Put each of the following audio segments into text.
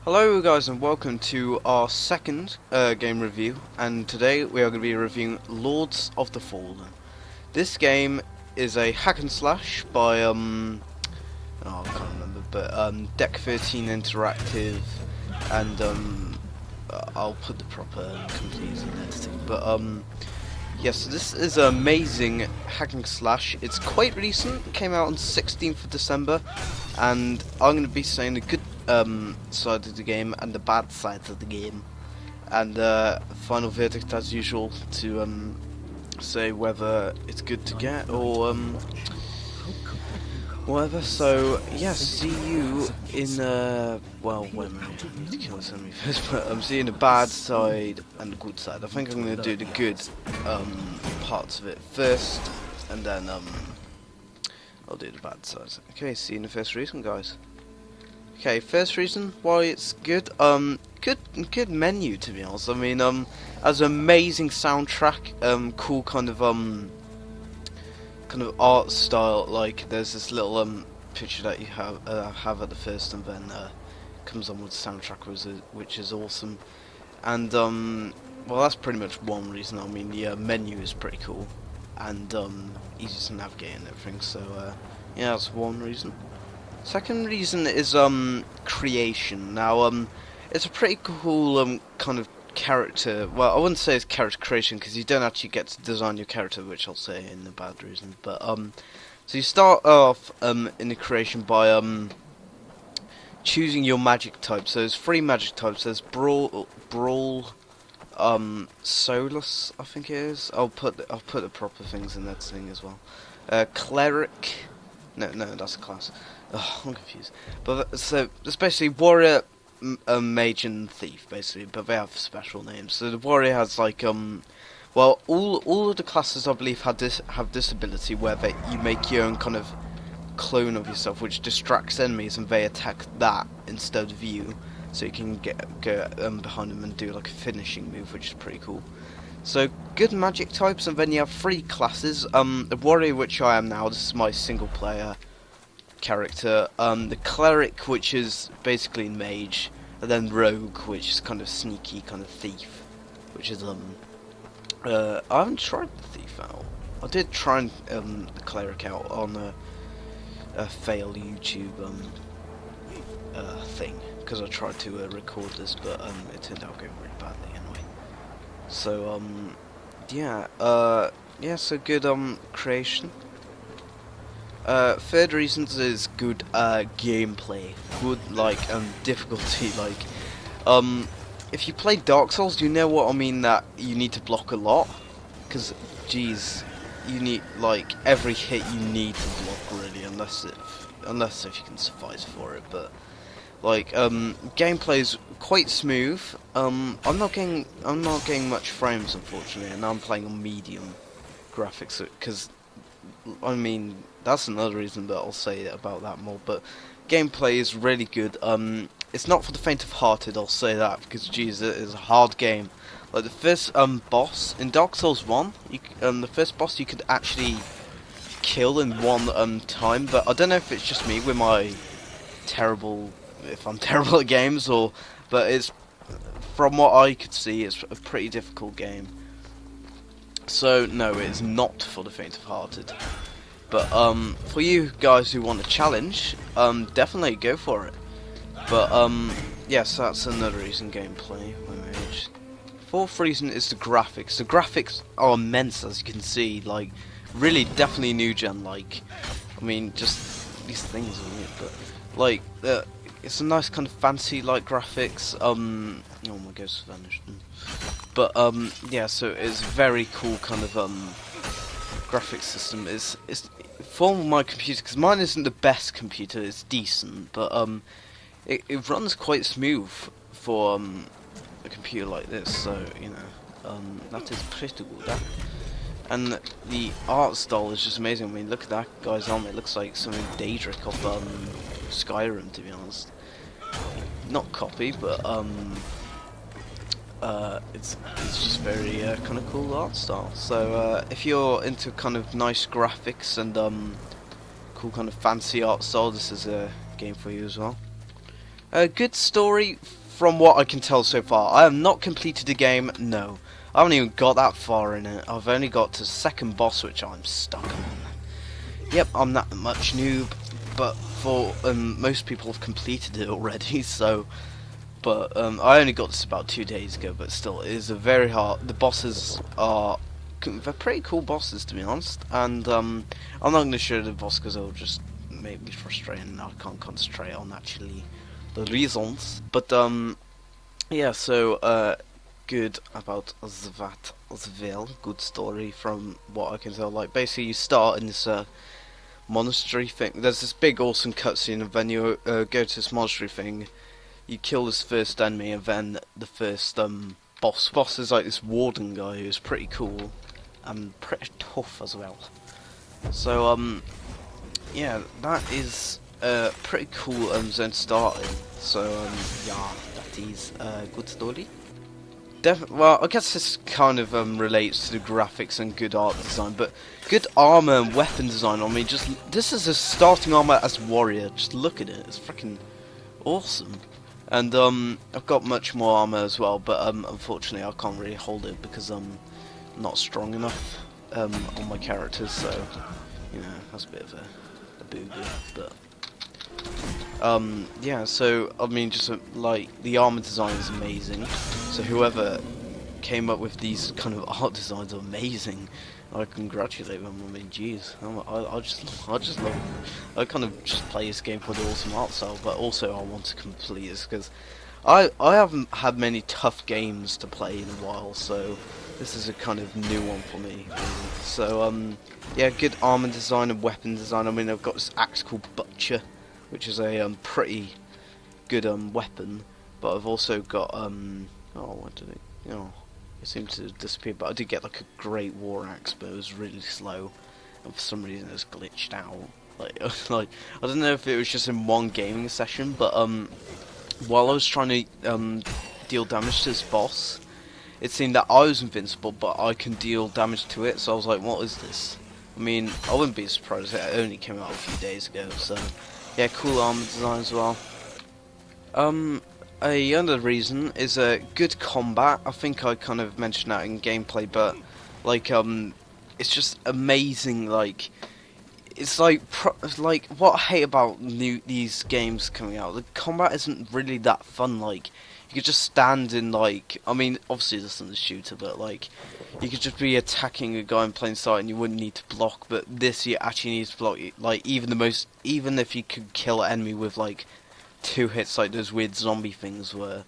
Hello guys and welcome to our second game review, and today we are going to be reviewing Lords of the Fallen. This game is a hack and slash by I can't remember, but Deck 13 Interactive, and I'll put the proper companies in editing. But yes, so this is an amazing hack and slash. It's quite recent. It came out on 16th of December, and I'm going to be saying the good side of the game and the bad sides of the game, and final verdict as usual to say whether it's good to get or whatever. So yeah, see you in well, when I need to kill this enemy first, but I'm seeing the bad side and the good side. I think I'm going to do the good parts of it first, and then I'll do the bad side. Okay, see you in the first reason, guys. Okay, first reason why it's good. Good menu, to be honest. I mean, has an amazing soundtrack. Cool kind of art style. Like there's this little picture that you have at the first, and then comes on with the soundtrack, which is awesome. And well, that's pretty much one reason. I mean, the menu is pretty cool and easy to navigate and everything. So yeah, that's one reason. Second reason is creation. Now it's a pretty cool kind of character. Well, I wouldn't say it's character creation because you don't actually get to design your character, which I'll say in the bad reason. But so you start off in the creation by choosing your magic type. So there's three magic types. There's brawl, soulless, I think it is. I'll put the proper things in that thing as well. Cleric. No, that's a class. Oh, I'm confused. But so it's basically warrior, mage, and thief, basically. But they have special names. So the warrior has like well, all of the classes I believe have this ability where you make your own kind of clone of yourself, which distracts enemies, and they attack that instead of you. So you can go behind them and do like a finishing move, which is pretty cool. So good magic types, and then you have three classes. The warrior, which I am now, this is my single player character. The cleric, which is basically mage, and then rogue, which is kind of sneaky, kind of thief, which is I haven't tried the thief out. I did try the cleric out on a fail YouTube thing, because I tried to record this, but it turned out going really badly anyway. So yeah, so good creation. Third reasons is good gameplay, good like difficulty. Like if you play Dark Souls, you know what I mean, that you need to block a lot, because geez, you need like every hit you need to block really, unless if you can suffice for it. But like gameplay is quite smooth. I'm not getting much frames, unfortunately, and I'm playing on medium graphics because I mean that's another reason that I'll say about that more. But gameplay is really good. It's not for the faint of hearted, I'll say that, because geez, it is a hard game. Like the first boss in Dark Souls 1, the first boss you could actually kill in one time, but I don't know if it's just me with my if I'm terrible at games, but it's, from what I could see, it's a pretty difficult game. So no, it is not for the faint of hearted. But for you guys who want a challenge, definitely go for it. But yes, that's another reason, gameplay. Fourth reason is the graphics. The graphics are immense, as you can see. Like, really, definitely new gen. Like, I mean, just these things are weird, but like, it's a nice kind of fancy like graphics. Oh my ghost vanished. But yeah, so it's very cool kind of graphics system. It's for my computer, because mine isn't the best computer. It's decent, but it runs quite smooth for a computer like this. So you know, that is pretty good. And the art style is just amazing. I mean, look at that guy's arm. It looks like something Daedric of Skyrim, to be honest. Not copy, but it's just very kind of cool art style. So if you're into kind of nice graphics and cool kind of fancy art style, this is a game for you as well. A good story from what I can tell so far. I have not completed the game, no. I haven't even got that far in it. I've only got to second boss, which I'm stuck on. Yep, I'm that much noob, but for most people have completed it already, so... But I only got this about 2 days ago, but still, it is a very hard... The bosses are... They're pretty cool bosses, to be honest, and I'm not going to show the boss because it'll just make me frustrated and I can't concentrate on actually the reasons. But yeah, so good about that as well. Good story from what I can tell. Like basically, you start in this monastery thing. There's this big awesome cutscene, and then you go to this monastery thing. You kill this first enemy, and then the first boss. Boss is like this warden guy who's pretty cool and pretty tough as well. So yeah, that is pretty cool zone starting. So yeah, that is a good story. Well, I guess this kind of relates to the graphics and good art design, but good armor and weapon design. I mean, just this is a starting armor as warrior. Just look at it; it's freaking awesome. And I've got much more armor as well, but unfortunately I can't really hold it because I'm not strong enough on my characters. So you know, that's a bit of a booger, but. Yeah, so I mean, just like the armor design is amazing. So whoever came up with these kind of art designs are amazing. I congratulate them. I mean, jeez, I just love. I kind of just play this game for the awesome art style, but also I want to complete this because I haven't had many tough games to play in a while, so this is a kind of new one for me. Really. So yeah, good armor design and weapon design. I mean, I've got this axe called Butcher, which is a pretty good weapon, but I've also got oh, what did it? Oh, it seemed to disappear. But I did get like a great war axe, but it was really slow, and for some reason it's glitched out. Like I don't know if it was just in one gaming session, but while I was trying to deal damage to this boss, it seemed that I was invincible, but I can deal damage to it. So I was like, what is this? I mean, I wouldn't be surprised if it only came out a few days ago. So. Yeah, cool armor design as well. Another reason is good combat. I think I kind of mentioned that in gameplay, but like it's just amazing. Like it's like what I hate about these games coming out. The combat isn't really that fun. Like you could just stand in like, I mean, obviously this isn't a shooter, but like you could just be attacking a guy in plain sight and you wouldn't need to block. But this you actually need to block. Like even if you could kill an enemy with like 2 hits, like those weird zombie things where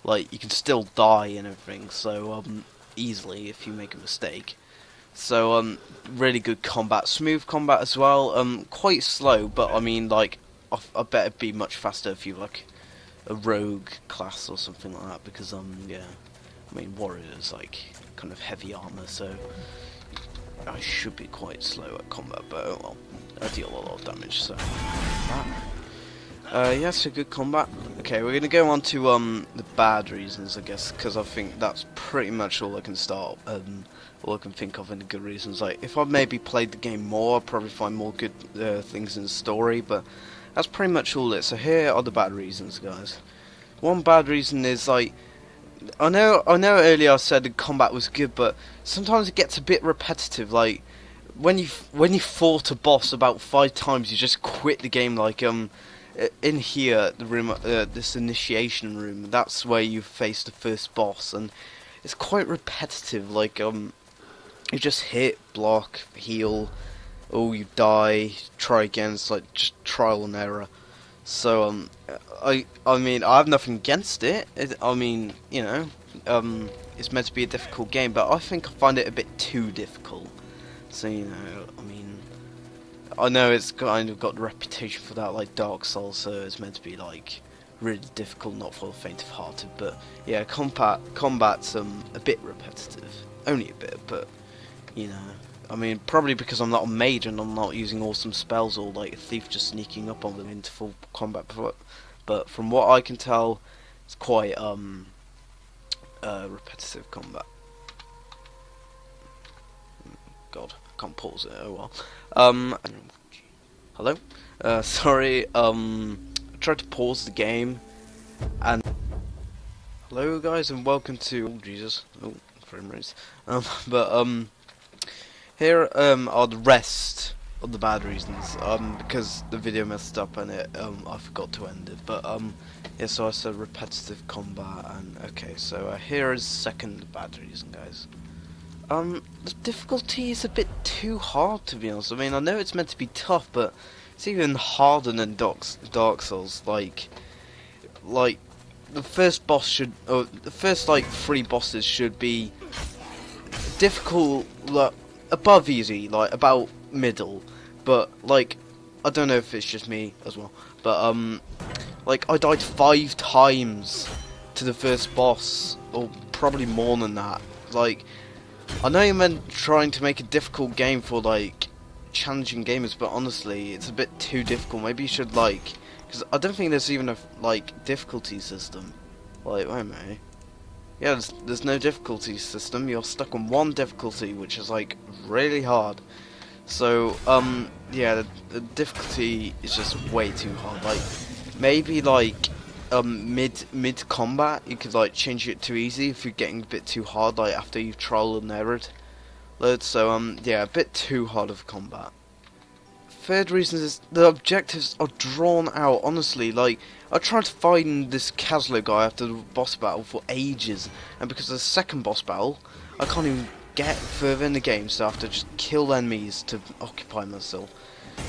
like you can still die and everything. So easily if you make a mistake. So really good combat, smooth combat as well. Quite slow, but I mean like I bet it'd be much faster if you like a rogue class or something like that, because yeah, I mean warrior is like kind of heavy armor, so I should be quite slow at combat, but oh well, I deal a lot of damage, so yeah, so good combat. Okay, we're gonna go on to the bad reasons, I guess, because I think that's pretty much all I can start all I can think of in the good reasons. Like if I maybe played the game more, I'd probably find more good things in the story, but that's pretty much all it. So here are the bad reasons, guys. One bad reason is like, I know earlier I said the combat was good, but sometimes it gets a bit repetitive. Like when you fought a boss about 5 times, you just quit the game. Like in here, the room, this initiation room, that's where you face the first boss, and it's quite repetitive. Like you just hit, block, heal. Oh, you die, try again. It's like just trial and error. So I mean, I have nothing against it. I mean, you know, it's meant to be a difficult game, but I think I find it a bit too difficult. So you know, I mean, I know it's kind of got the reputation for that, like Dark Souls, so it's meant to be like really difficult, not for the faint-of-hearted. But yeah, combat's a bit repetitive, only a bit, but you know. I mean, probably because I'm not a mage and I'm not using awesome spells or like a thief just sneaking up on them into full combat. But from what I can tell, it's quite repetitive combat. God, I can't pause it. Oh well. Hello. Sorry. I tried to pause the game And hello guys, and welcome to frame rates. But here are the rest of the bad reasons. Because the video messed up and I forgot to end it. But yeah, so I said repetitive combat, and okay, so here is second bad reason, guys. The difficulty is a bit too hard, to be honest. I mean, I know it's meant to be tough, but it's even harder than Dark Souls. Like the first boss should, or the first like 3 bosses should be difficult, like above easy, like about middle. But like, I don't know if it's just me as well, but like I died 5 times to the first boss, or probably more than that. Like, I know you meant trying to make a difficult game for like challenging gamers, but honestly, it's a bit too difficult. Maybe you should like, because I don't think there's even a like difficulty system. Like, wait a minute. Yeah, there's no difficulty system. You're stuck on one difficulty, which is like really hard. So yeah, the difficulty is just way too hard. Like, maybe like mid combat you could like change it to easy if you're getting a bit too hard, like after you've trial and errored loads. So yeah, a bit too hard of combat. Third reason is the objectives are drawn out. Honestly, like, I tried to find this Caslo guy after the boss battle for ages, and because of the second boss battle I can't even get further in the game, so I have to just kill enemies to occupy myself.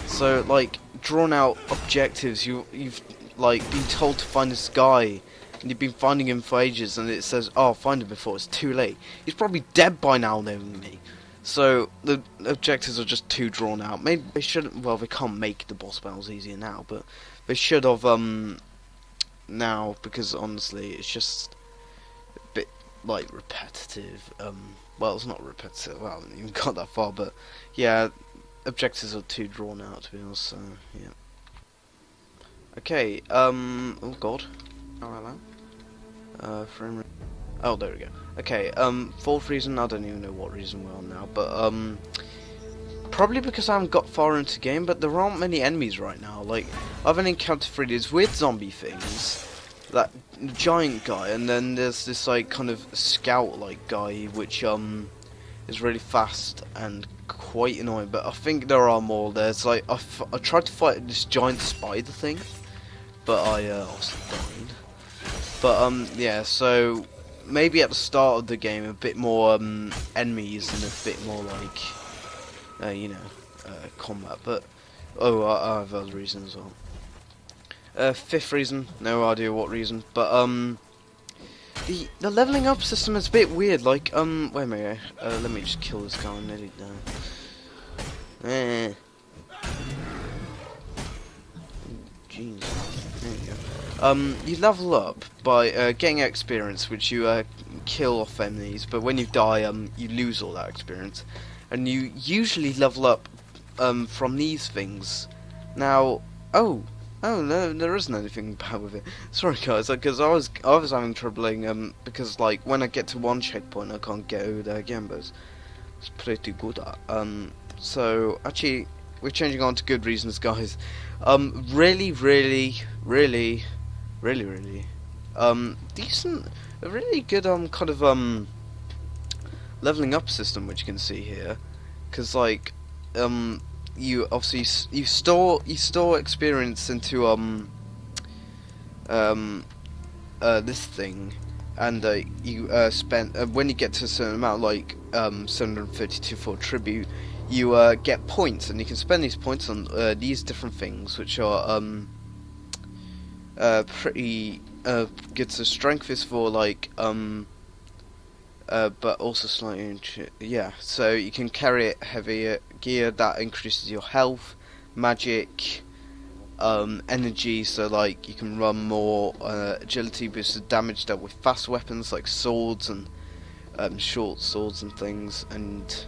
So like, drawn out objectives, you've like been told to find this guy, and you've been finding him for ages, and it says, oh, find him before it's too late. He's probably dead by now, knowing me. So the objectives are just too drawn out. Maybe they shouldn't. Well, they can't make the boss battles easier now, but they should have now, because honestly, it's just a bit like repetitive. Well, it's not repetitive. Well, I haven't even got that far, but yeah, objectives are too drawn out, to be honest. So yeah. Okay. Oh God. Alright, frame rate. Oh, there we go. Okay, fourth reason, I don't even know what reason we're on now, but, probably because I haven't got far into the game, but there aren't many enemies right now. Like, I haven't encountered these weird zombie things, that giant guy, and then there's this, like, kind of scout-like guy, which, is really fast and quite annoying, but I think there are more. There's, like, I tried to fight this giant spider thing, but I, also died. But, yeah, so maybe at the start of the game a bit more enemies and a bit more like you know, combat. But I have other reasons as well. Fifth reason, no idea what reason, but the leveling up system is a bit weird. Like wait a minute, let me just kill this guy and nearly die. Jeez. There you go. You level up by getting experience, which you kill off enemies, but when you die, you lose all that experience, and you usually level up from these things. Now, oh no, there isn't anything bad with it. Sorry guys, because I was having trouble because like when I get to one checkpoint, I can't go there again, but it's pretty good at. So actually, we're changing on to good reasons, guys. Really, decent, a really good kind of leveling up system, which you can see here, because like you obviously you store experience into this thing, and you spend when you get to a certain amount, like 732 for tribute, you get points, and you can spend these points on these different things, which are pretty good. So strength is for like but also slightly yeah. So you can carry heavier gear that increases your health, magic, energy. So like you can run more, agility, boosted damage dealt with fast weapons like swords and short swords and things, and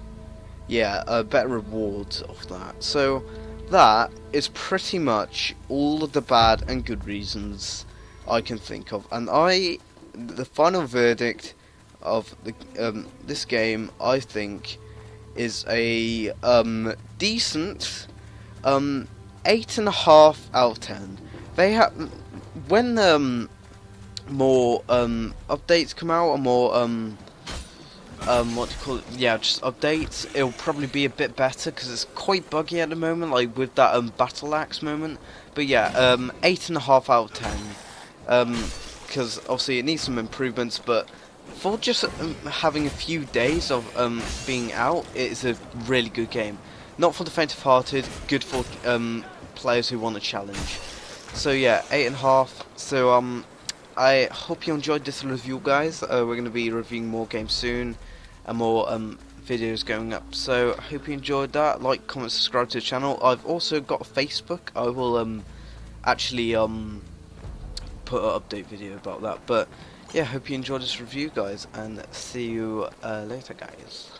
yeah, better rewards of that. So that is pretty much all of the bad and good reasons I can think of, and the final verdict of the this game, I think, is a decent 8.5 out of 10. They have when more updates come out, or more what do you call it? Yeah, just updates. It'll probably be a bit better because it's quite buggy at the moment, like with that battle axe moment. But yeah, 8.5 out of 10. Because obviously it needs some improvements, but for just having a few days of being out, it is a really good game. Not for the faint-of-hearted, good for players who want a challenge. So yeah, 8.5. So I hope you enjoyed this review, guys. We're going to be reviewing more games soon, and more videos going up. So I hope you enjoyed that. Like, comment, subscribe to the channel. I've also got a Facebook. I will actually put an update video about that. But yeah, hope you enjoyed this review, guys, and see you later, guys.